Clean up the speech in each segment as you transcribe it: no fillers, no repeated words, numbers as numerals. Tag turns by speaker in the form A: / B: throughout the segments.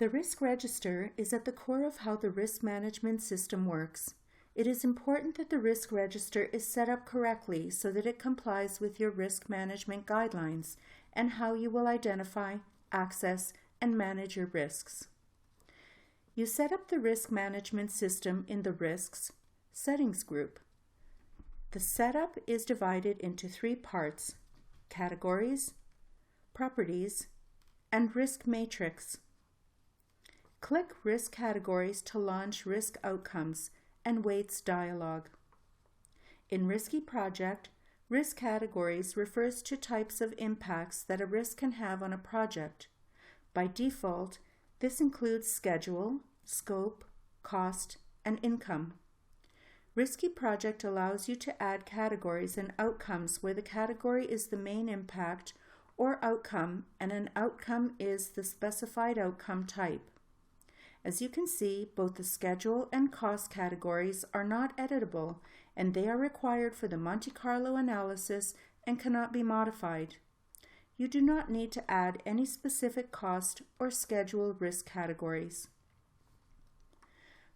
A: The risk register is at the core of how the risk management system works. It is important that the risk register is set up correctly so that it complies with your risk management guidelines and how you will identify, access, and manage your risks. You set up the risk management system in the Risks Settings group. The setup is divided into 3 parts: Categories, Properties, and Risk Matrix. Click Risk Categories to launch Risk Outcomes and Weights dialog. In RiskyProject, Risk Categories refers to types of impacts that a risk can have on a project. By default, this includes schedule, scope, cost, and income. RiskyProject allows you to add categories and outcomes where the category is the main impact or outcome and an outcome is the specified outcome type. As you can see, both the schedule and cost categories are not editable, and they are required for the Monte Carlo analysis and cannot be modified. You do not need to add any specific cost or schedule risk categories.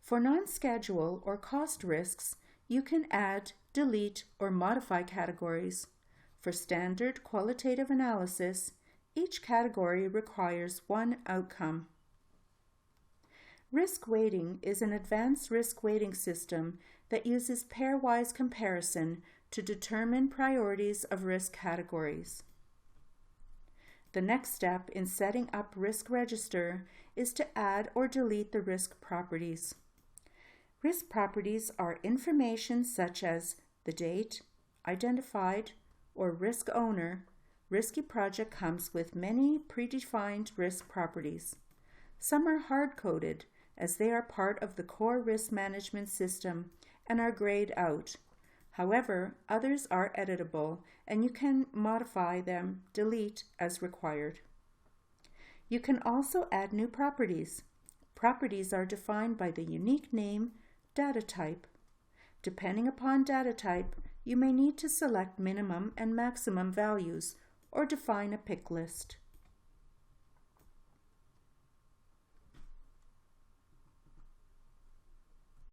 A: For non-schedule or cost risks, you can add, delete, or modify categories. For standard qualitative analysis, each category requires one outcome. Risk weighting is an advanced risk weighting system that uses pairwise comparison to determine priorities of risk categories. The next step in setting up Risk Register is to add or delete the risk properties. Risk properties are information such as the date, identified, or risk owner. RiskyProject comes with many predefined risk properties. Some are hard-coded as they are part of the core risk management system and are grayed out. However, others are editable and you can modify them, delete as required. You can also add new properties. Properties are defined by the unique name, data type. Depending upon data type, you may need to select minimum and maximum values or define a pick list.